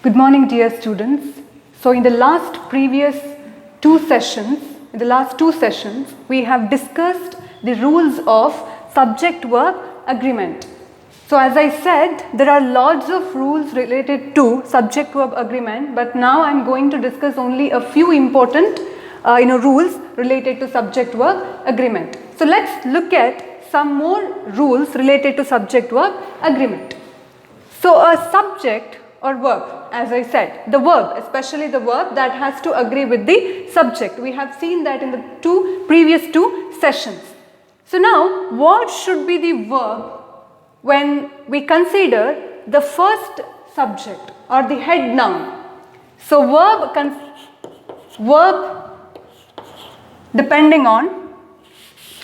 Good morning, dear students. So in the last two sessions, we have discussed the rules of subject-verb agreement. So as I said, there are lots of rules related to subject-verb agreement, but now I am going to discuss only a few important rules related to subject-verb agreement. So let's look at some more rules related to subject-verb agreement. So a subject or verb, as I said, the verb, especially the verb that has to agree with the subject. We have seen that in the previous two sessions. So now, what should be the verb when we consider the first subject or the head noun? So verb depending on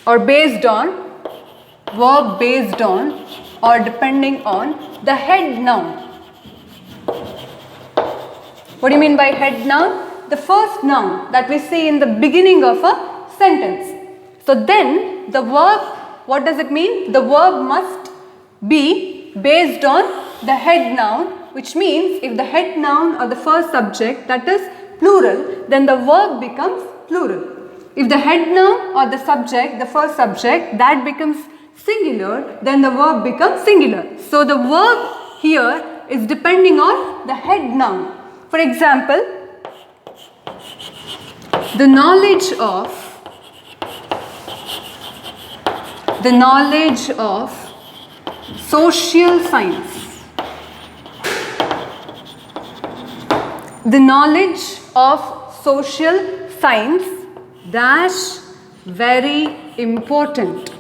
or based on, verb based on or depending on the head noun. What do you mean by head noun? The first noun that we see in the beginning of a sentence. So then the verb, what does it mean? The verb must be based on the head noun, which means if the head noun or the first subject, that is plural, then the verb becomes plural. If the head noun or the subject, the first subject, that becomes singular, then the verb becomes singular. So the verb here is depending on the head noun. For example, the knowledge of social science. The knowledge of social science dash very important.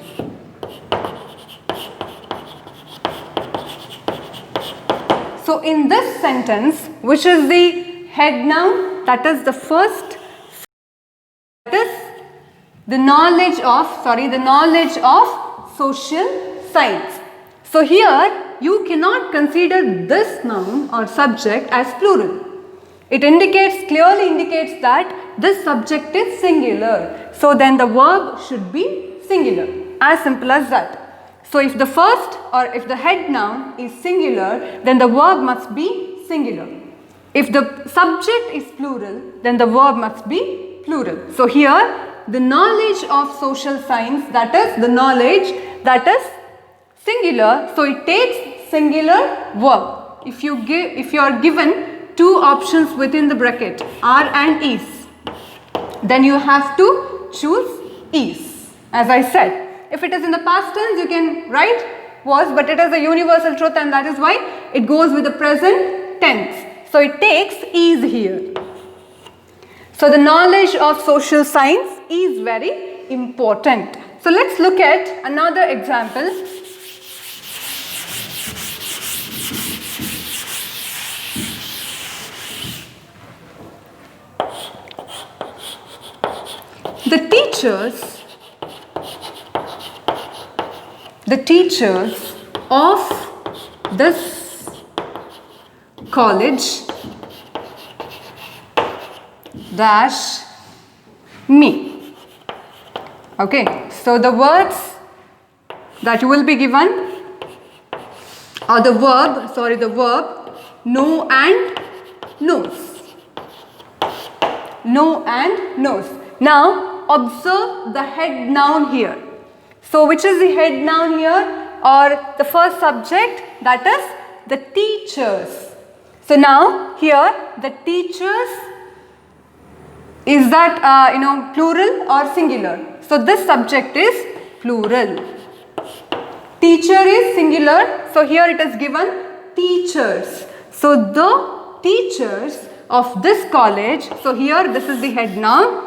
So in this sentence, which is the head noun, that is the first, that is the knowledge of social science. So here you cannot consider this noun or subject as plural. It clearly indicates that this subject is singular. So then the verb should be singular. As simple as that. So if the first or if the head noun is singular, then the verb must be singular. If the subject is plural, then the verb must be plural. So here the knowledge of social science, that is the knowledge, that is singular. So it takes singular verb. If you are given two options within the bracket, are and is, then you have to choose is. As I said, if it is in the past tense, you can write was, but it is a universal truth and that is why it goes with the present tense. So it takes is here. So the knowledge of social science is very important. So let's look at another example. The teachers of this college dash me. Okay, so the words that will be given or the verb know and knows. Know and knows. Now observe the head noun here. So which is the head noun here or the first subject? That is the teachers. So now here the teachers, is that plural or singular? So this subject is plural. Teacher is singular. So here it is given teachers. So the teachers of this college. So here this is the head noun.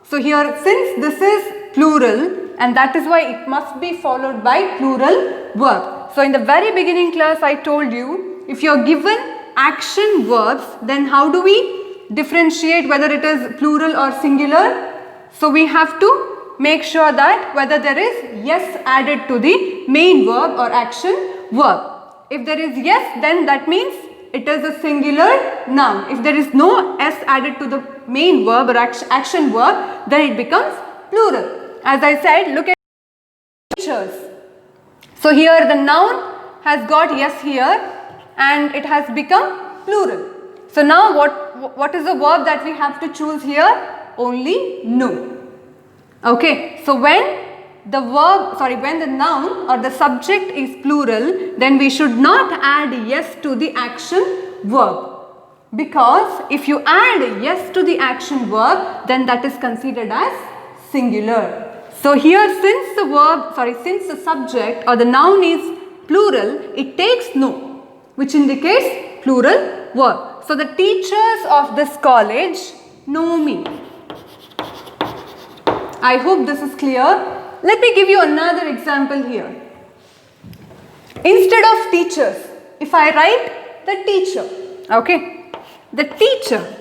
So here since this is plural, and that is why it must be followed by plural verb. So in the very beginning class I told you, if you are given action verbs, then how do we differentiate whether it is plural or singular? So we have to make sure that whether there is yes added to the main verb or action verb. If there is yes, then that means it is a singular noun. If there is no s added to the main verb or action verb, then it becomes plural. As I said, look at teachers. So here the noun has got yes here and it has become plural. So now what is the verb that we have to choose here? Only no. Okay, so when the noun or the subject is plural, then we should not add yes to the action verb. Because if you add yes to the action verb, then that is considered as singular. So here since the subject or the noun is plural, it takes no, which indicates plural verb. So the teachers of this college know me. I hope this is clear. Let me give you another example here. Instead of teachers, if I write the teacher, okay, the teacher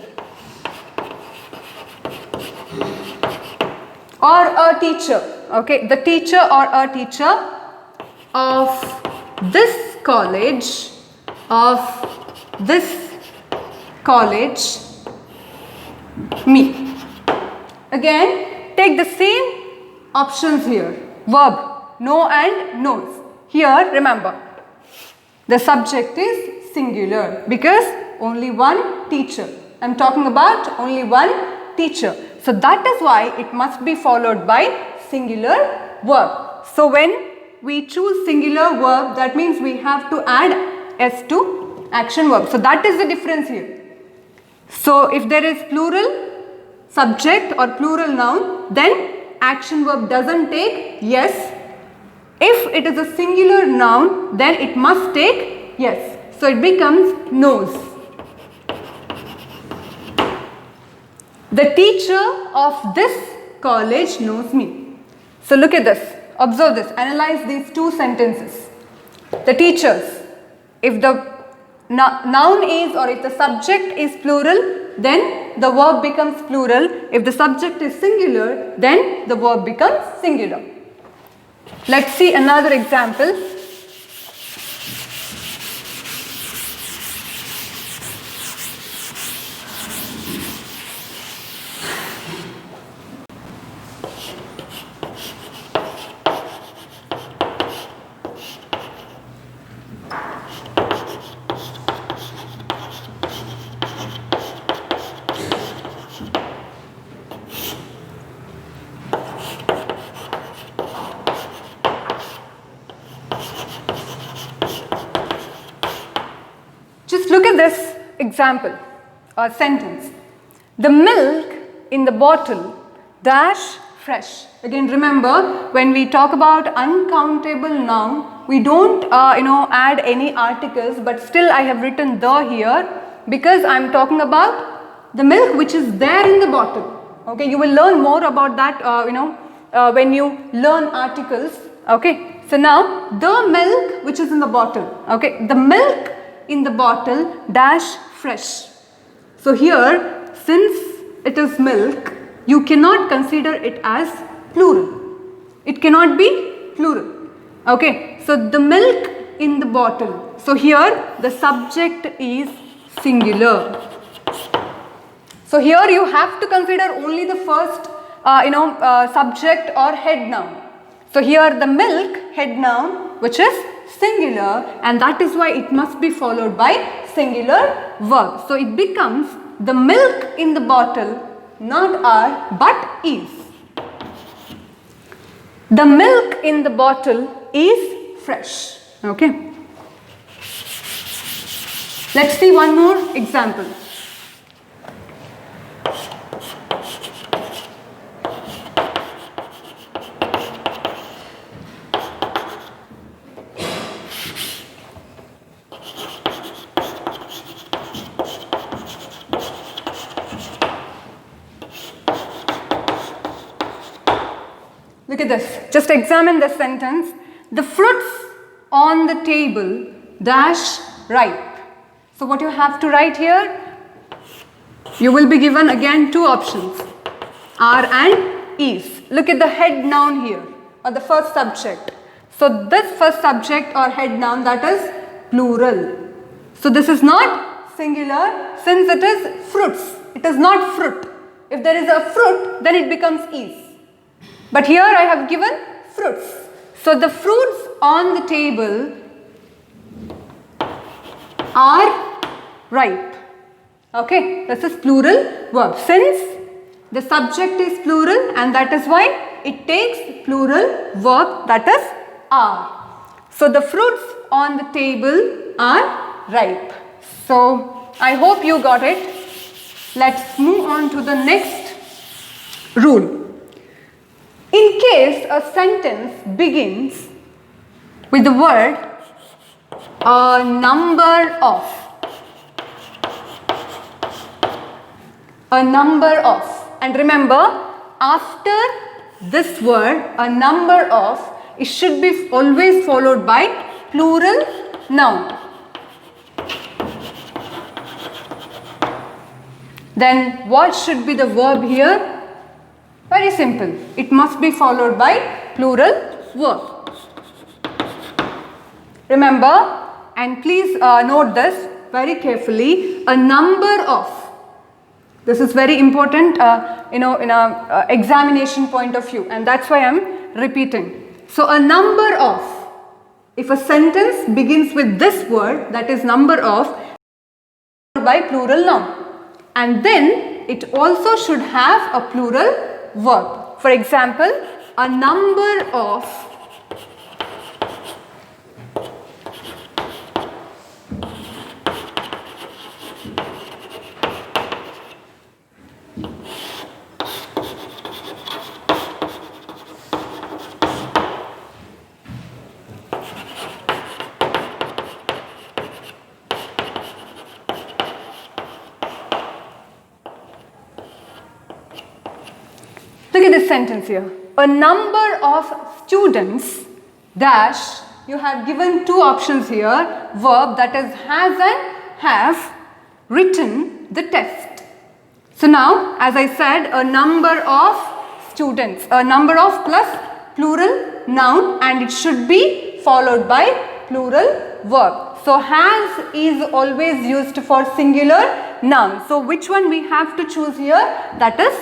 or a teacher, okay, the teacher or a teacher of this college, me. Again, take the same options here, verb, no and knows. Here, remember, the subject is singular because only one teacher. I am talking about only one teacher. So that is why it must be followed by singular verb. So when we choose singular verb, that means we have to add s to action verb. So that is the difference here. So if there is plural subject or plural noun, then action verb doesn't take yes. If it is a singular noun, then it must take yes. So it becomes knows. The teacher of this college knows me. So look at this. Observe this. Analyze these two sentences. The teachers. If the noun is or if the subject is plural, then the verb becomes plural. If the subject is singular, then the verb becomes singular. Let's see another example. Just look at this example or sentence. The milk in the bottle dash fresh. Again, remember when we talk about uncountable noun, we don't add any articles, but still I have written the here because I am talking about the milk which is there in the bottle. Okay, you will learn more about that when you learn articles. Okay, so now the milk which is in the bottle. Okay, the milk in the bottle dash fresh. So here, since it is milk, you cannot consider it as plural. It cannot be plural. Okay, so the milk in the bottle. So here the subject is singular. So here you have to consider only the first subject or head noun. So here the milk head noun which is singular, and that is why it must be followed by singular verb. So it becomes the milk in the bottle, not are but is. The milk in the bottle is fresh. Okay. Let's see one more example. Look at this. Just examine this sentence. The fruits on the table dash ripe. So what you have to write here? You will be given again two options. Are and is. Look at the head noun here or the first subject. So this first subject or head noun, that is plural. So this is not singular since it is fruits. It is not fruit. If there is a fruit, then it becomes is. But here I have given fruits. So the fruits on the table are ripe. Okay, this is plural verb. Since the subject is plural and that is why it takes plural verb, that is are. So the fruits on the table are ripe. So I hope you got it. Let's move on to the next rule. In case a sentence begins with the word a number of, and remember, after this word a number of, it should be always followed by plural noun. Then what should be the verb here? Very simple. It must be followed by plural verb. Remember, and please note this very carefully, a number of. This is very important, in a examination point of view, and that's why I am repeating. So a number of, if a sentence begins with this word, that is number of, by plural noun, and then it also should have a plural verb. For example, a number of look at this sentence here. A number of students dash, you have given two options here, verb that is has and have written the test. So now, as I said, a number of students, a number of plus plural noun, and it should be followed by plural verb. So has is always used for singular noun. So which one we have to choose here? That is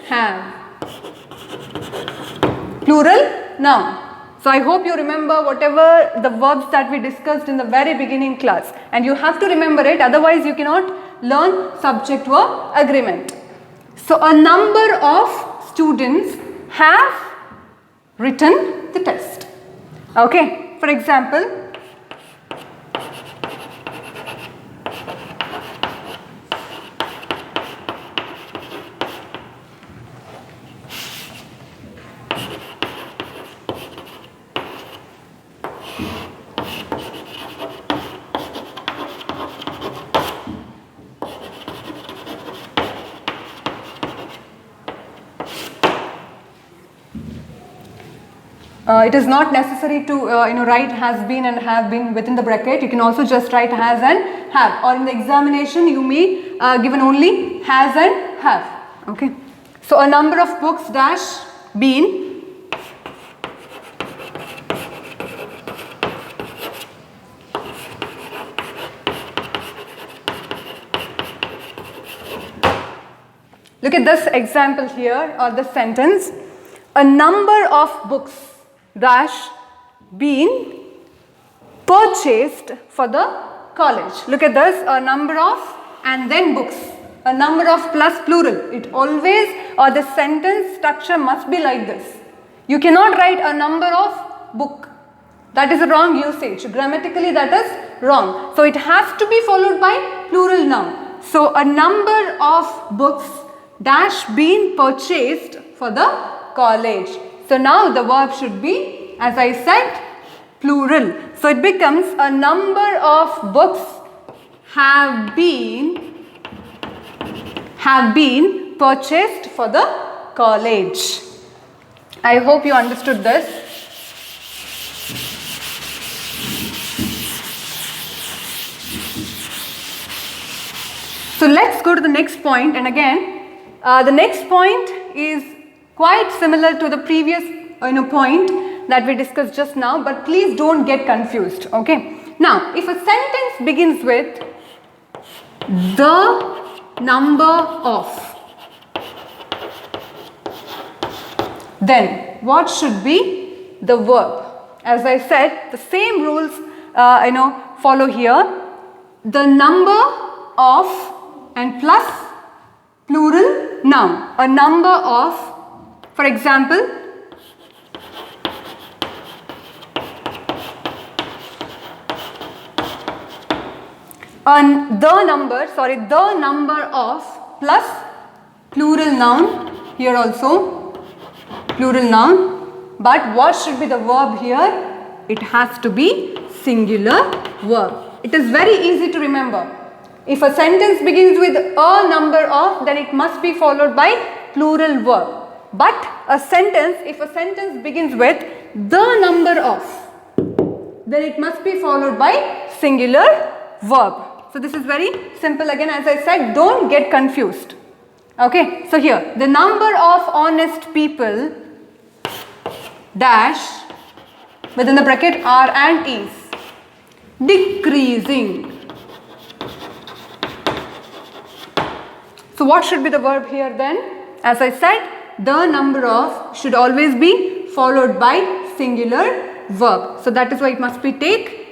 have. Plural noun. So I hope you remember whatever the verbs that we discussed in the very beginning class, and you have to remember it, otherwise you cannot learn subject verb agreement. So a number of students have written the test. Okay, for example, it is not necessary to write has been and have been within the bracket. You can also just write has and have, or in the examination you may given only has and have. Okay. So a number of books dash been look at this example here, or this sentence. A number of books dash been purchased for the college. Look at this, a number of and then books. A number of plus plural. It always, or the sentence structure must be like this. You cannot write a number of book. That is a wrong usage. Grammatically that is wrong. So it has to be followed by plural noun. So a number of books dash been purchased for the college. So now the verb should be, as I said, plural. So it becomes a number of books have been purchased for the college. I hope you understood this. So let's go to the next point, and again the next point is quite similar to the previous point that we discussed just now, but please don't get confused. Okay. Now, if a sentence begins with the number of, then what should be the verb? As I said, the same rules follow here. The number of and then plus plural noun, a number of, for example, the number of plus plural noun, here also plural noun, but what should be the verb here? It has to be singular verb. It is very easy to remember. If a sentence begins with a number of, then it must be followed by plural verb. But if a sentence begins with the number of, then it must be followed by singular verb. So this is very simple. Again, as I said, don't get confused. Okay, so here the number of honest people dash within the bracket are and is decreasing. So what should be the verb here then? As I said, the number of should always be followed by singular verb. So that is why it must take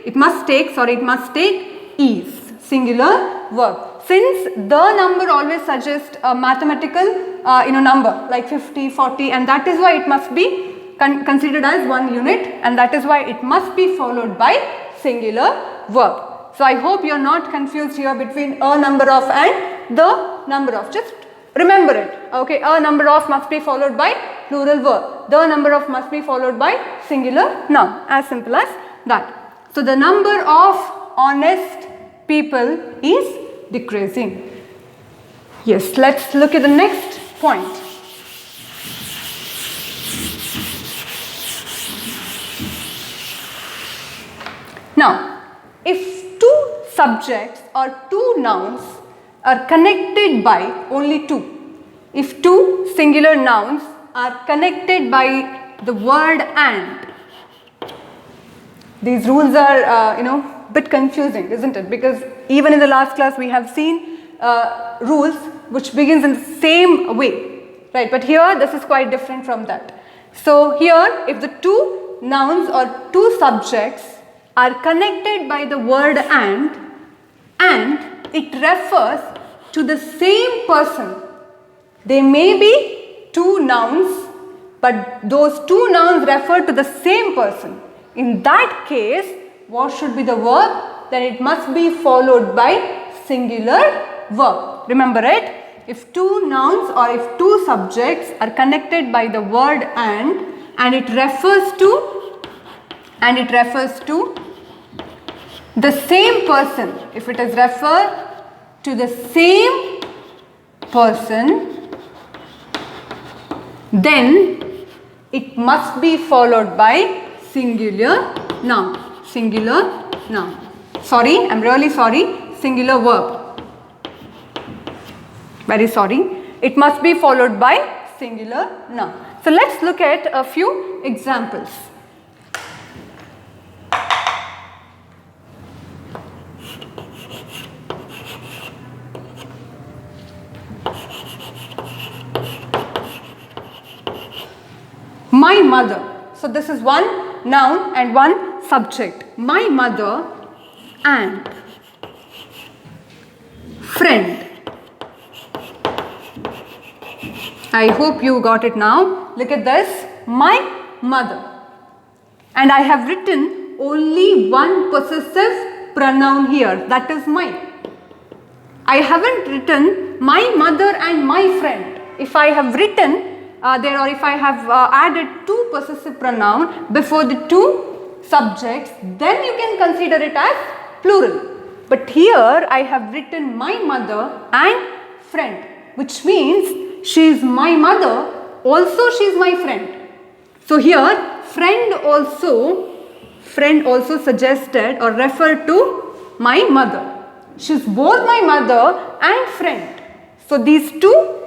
is, singular verb. Since the number always suggests a mathematical number like 50, 40, and that is why it must be considered as one unit, and that is why it must be followed by singular verb. So I hope you are not confused here between a number of and the number of. Just remember it. Okay, a number of must be followed by plural verb. The number of must be followed by singular noun. As simple as that. So the number of honest people is decreasing. Yes, let's look at the next point. Now, if two subjects or two nouns are connected by only two, if two singular nouns are connected by the word and, these rules are bit confusing, isn't it? Because even in the last class we have seen rules which begins in the same way, right? But here this is quite different from that. So here, if the two nouns or two subjects are connected by the word and it refers to the same person, they may be two nouns, but those two nouns refer to the same person. In that case, what should be the verb? Then it must be followed by singular verb. Remember it? If two nouns or if two subjects are connected by the word and it refers to the same person, if it is referred to the same person, then it must be followed by singular noun. Singular noun. Sorry, I'm really sorry. Singular verb. Very sorry. It must be followed by singular noun. So let's look at a few examples. My mother. So this is one noun and one subject. My mother and friend. I hope you got it now. Look at this. My mother. And I have written only one possessive pronoun here. That is my. I haven't written my mother and my friend. If I have written if I have added two possessive pronoun before the two subjects, then you can consider it as plural. But here I have written my mother and friend, which means she is my mother, also she is my friend. So here friend also suggested or referred to my mother. She is both my mother and friend. So these two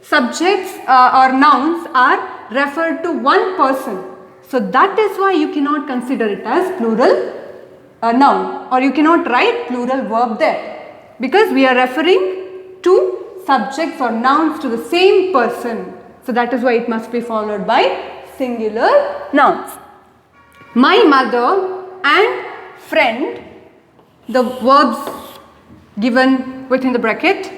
subjects or nouns are referred to one person. So that is why you cannot consider it as plural noun, or you cannot write plural verb there, because we are referring to subjects or nouns to the same person. So that is why it must be followed by singular nouns. My mother and friend, the verbs given within the bracket,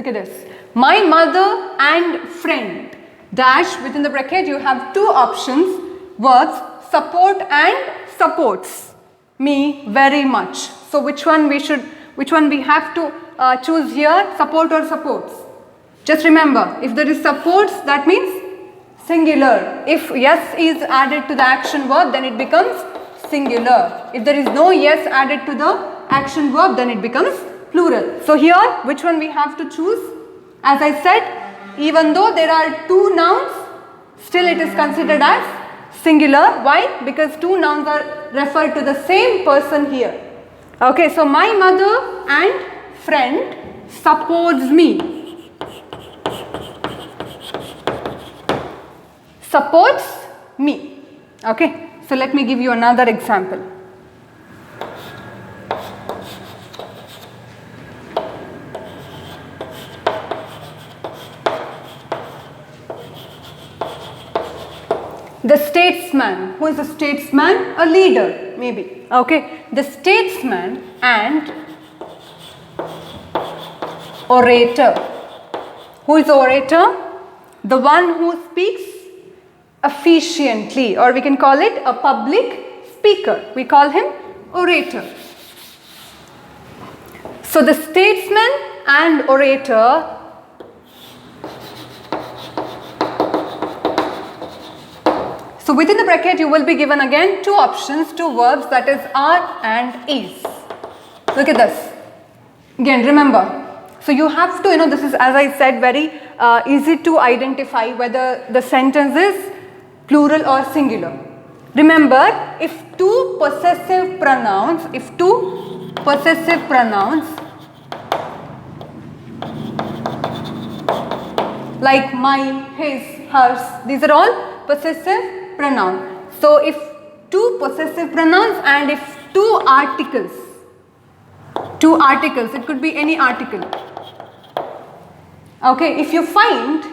at this. My mother and friend. Dash within the bracket you have two options. Verbs support and supports me very much. So which one we have to choose here? Support or supports? Just remember, if there is supports, that means singular. If yes is added to the action verb, then it becomes singular. If there is no yes added to the action verb, then it becomes plural. So here, which one we have to choose? As I said, even though there are two nouns, still it is considered as singular. Why? Because two nouns are referred to the same person here. Okay, so my mother and friend supports me. Supports me. Okay, so let me give you another example. The statesman. Who is a statesman? A leader, maybe. Okay, the statesman and orator. Who is the orator? The one who speaks efficiently, or we can call it a public speaker. We call him orator. So the statesman and orator So within the bracket you will be given again two options, two verbs, that is are and is. Look at this. Again remember. So you have to, this is, as I said, very easy to identify whether the sentence is plural or singular. Remember, if two possessive pronouns like my, his, hers, these are all possessive pronouns. So if two possessive pronouns and if two articles, it could be any article. Okay, if you find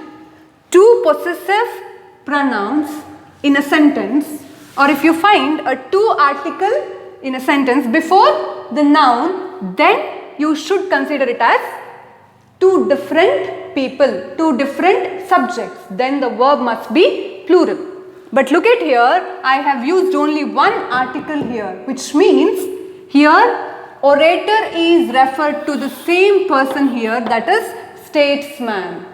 two possessive pronouns in a sentence, or if you find a two article in a sentence before the noun, then you should consider it as two different people, two different subjects. Then the verb must be plural. But look at here, I have used only one article here, which means here orator is referred to the same person here, that is statesman,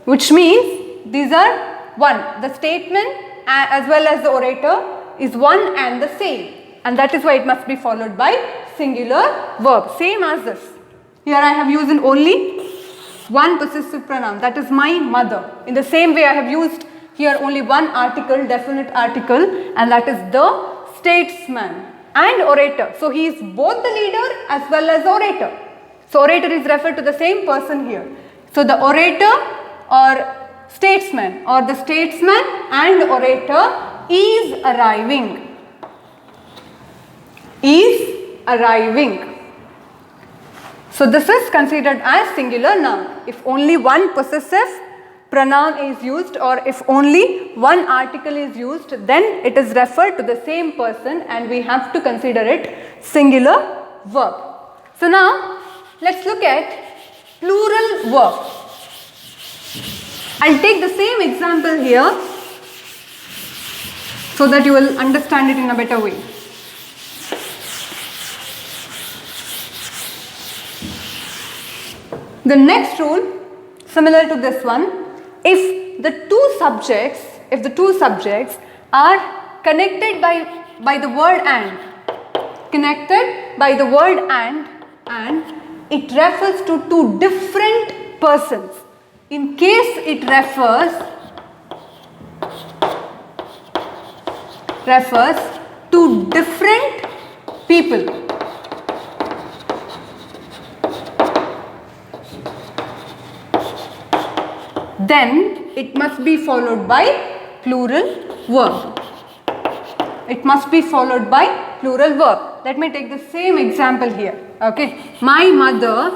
which means these are one. The statement as well as the orator is one and the same, and that is why it must be followed by singular verb, same as this. Here I have used only one possessive pronoun, that is my mother. In the same way I have used here only one article, definite article, and that is the statesman and orator. So he is both the leader as well as orator. So orator is referred to the same person here. So the orator or statesman or the statesman and orator is arriving. So this is considered as singular noun. If only one possessive pronoun is used or if only one article is used, then it is referred to the same person and we have to consider it singular verb. So now let's look at plural verb. I'll take the same example here so that you will understand it in a better way. The next rule, similar to this one, if the two subjects are connected by the word and, and it refers to two different persons. In case it refers to different people. Then it must be followed by plural verb. Let me take the same example here. Okay. My mother,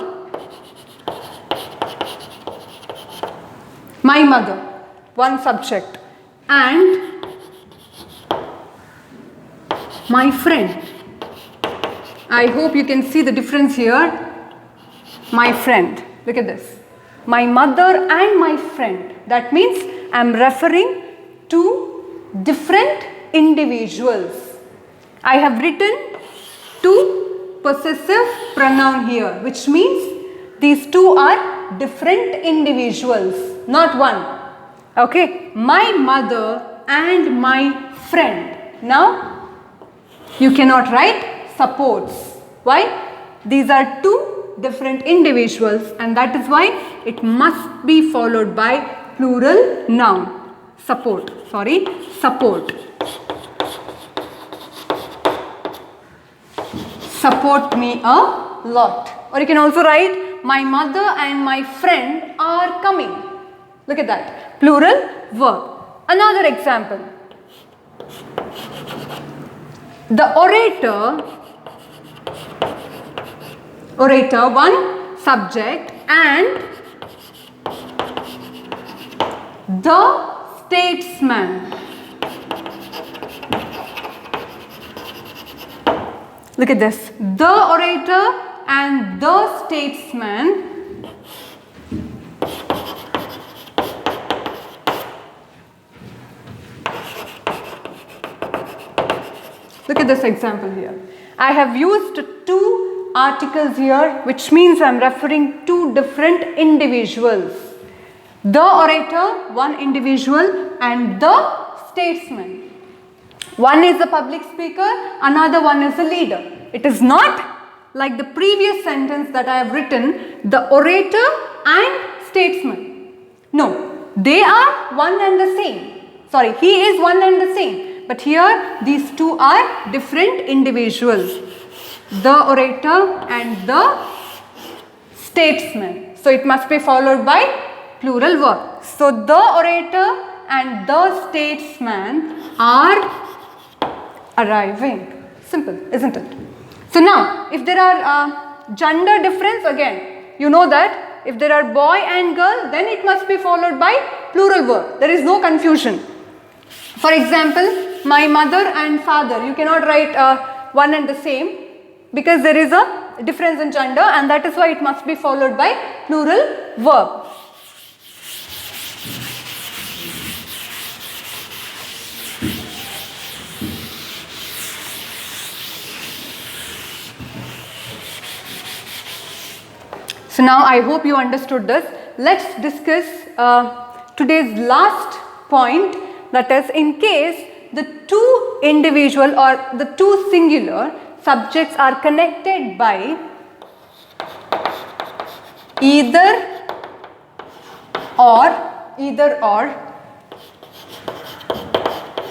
one subject, and my friend. I hope you can see the difference here. My friend. Look at this. my mother and my friend. That means I am referring to different individuals. I have written two possessive pronoun here, which means these two are different individuals, not one. Okay, my mother and my friend. Now, you cannot write supports. Why? These are two different individuals, and that is why it must be followed by plural noun. Support. Support me a lot. Or you can also write, my mother and my friend are coming. Look at that. Plural verb. Another example. The orator, one subject, and the statesman. Look at this. The orator and the statesman. Look at this example here. I have used two articles here, which means I am referring to different individuals. The orator, one individual, and the statesman. One is a public speaker, another one is a leader. It is not like the previous sentence that I have written, the orator and statesman. No, they are one and the same. Sorry, he is one and the same. But here, these two are different individuals. The orator and the statesman. So, it must be followed by plural verb. So, the orator and the statesman are arriving. Simple, isn't it? So, now, if there are gender difference, again, you know that if there are boy and girl, then it must be followed by plural verb. There is no confusion. For example, my mother and father, you cannot write one and the same because there is a difference in gender, and that is why it must be followed by plural verb. So now I hope you understood this. Let's discuss today's last point, that is, in case the two individual or the two singular subjects are connected by either or,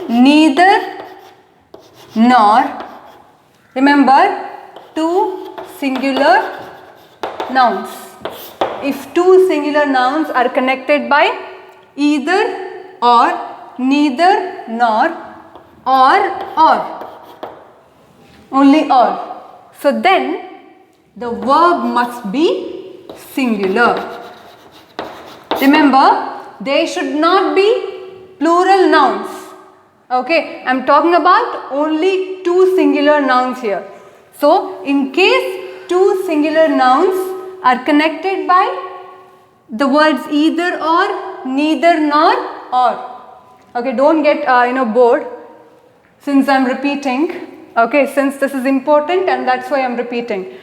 neither nor. Remember, two singular nouns. If two singular nouns are connected by either or, neither nor, or, only or. So then the verb must be singular. Remember, they should not be plural nouns. Okay, I am talking about only two singular nouns here. So in case two singular nouns are connected by the words either or, neither nor, or. Okay, don't get bored since I am repeating. Okay, since this is important, and that's why I am repeating.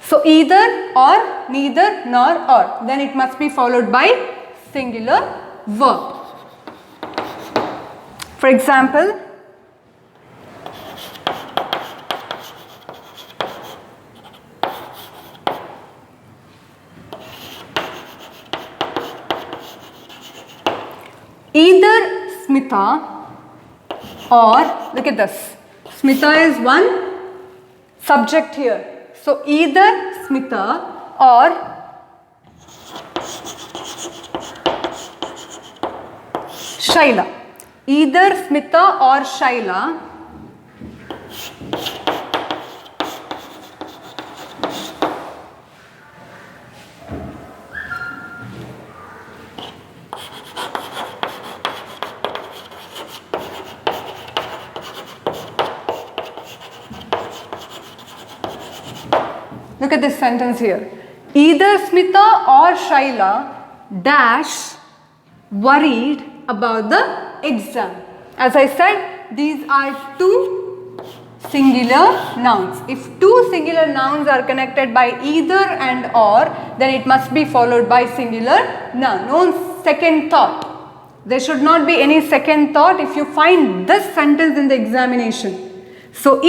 So either or, neither nor, or. Then it must be followed by singular verb. For example, either Smita or, look at this, Smita is one subject here. So either Smita or Shaila. Either Smita or Shaila look at this sentence here. Either Smita or Shaila dash worried about the exam. As I said, these are two singular nouns. If two singular nouns are connected by either and or, then it must be followed by singular noun. No second thought. There should not be any second thought if you find this sentence in the examination. So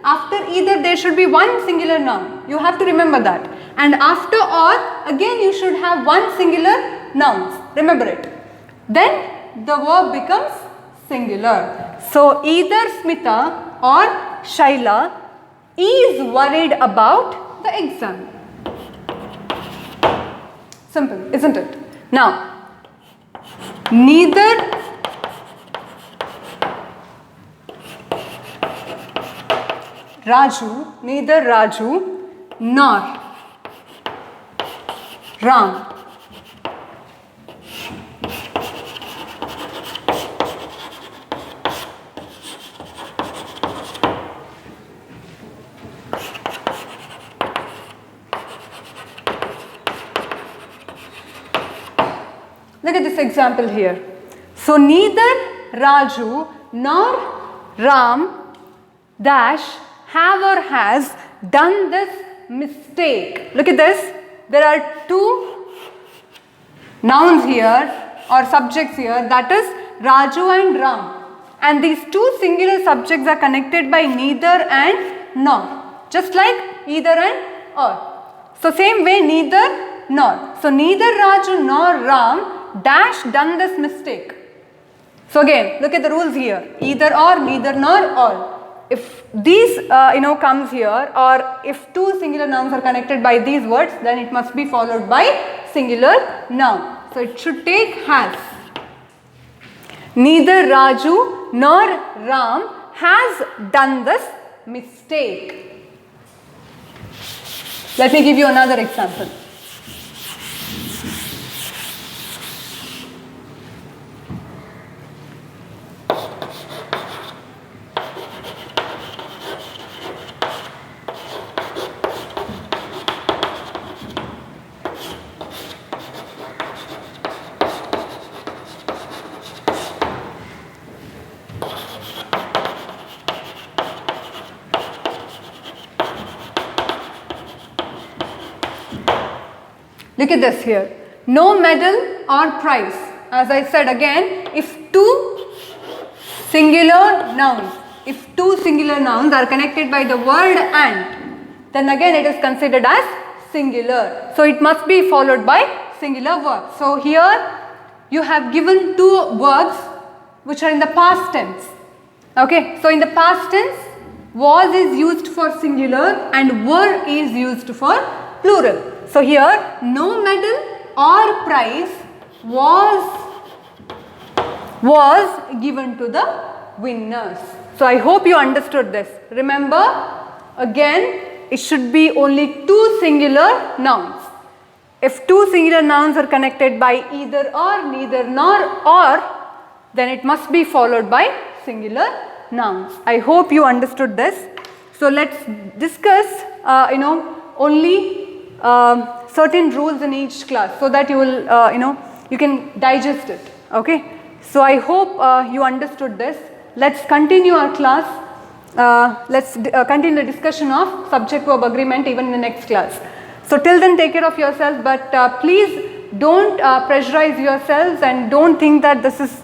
after either there should be one singular noun. You have to remember that. And after or, again you should have one singular nouns. Remember it. Then the verb becomes singular. So either Smita or Shaila is worried about the exam. Simple, isn't it? Now, neither Raju nor Ram Look at this example here. So neither Raju nor Ram dash have or has done this mistake. Look at this. There are two nouns here or subjects here, that is Raju and Ram. And these two singular subjects are connected by neither and nor. Just like either and or. So same way neither nor. So neither Raju nor Ram dash done this mistake. So again, look at the rules here. Either or, neither nor, or. If these comes here, or if two singular nouns are connected by these words, then it must be followed by singular noun. So it should take has. Neither Raju nor Ram has done this mistake. Let me give you another example. Look at this here. No medal or prize. As I said again, if two singular nouns are connected by the word and, then again it is considered as singular. So it must be followed by singular verb. So here you have given two verbs which are in the past tense. Okay. So in the past tense, was is used for singular and were is used for plural. So here no medal or prize was given to the winners. So I hope you understood this. Remember, again it should be only two singular nouns. If two singular nouns are connected by either or, neither nor, or, then it must be followed by singular nouns. I hope you understood this. So let's discuss only certain rules in each class, so that you will you can digest it. Okay. So I hope you understood this. Let's continue our class. Let's continue the discussion of subject verb agreement even in the next class. So till then, take care of yourselves, but please don't pressurize yourselves and don't think that this is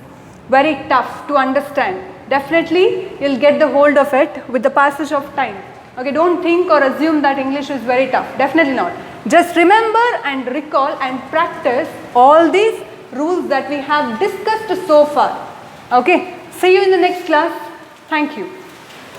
very tough to understand. Definitely you'll get the hold of it with the passage of time. Okay, don't think or assume that English is very tough. Definitely not. Just remember and recall and practice all these rules that we have discussed so far. Okay, see you in the next class. Thank you.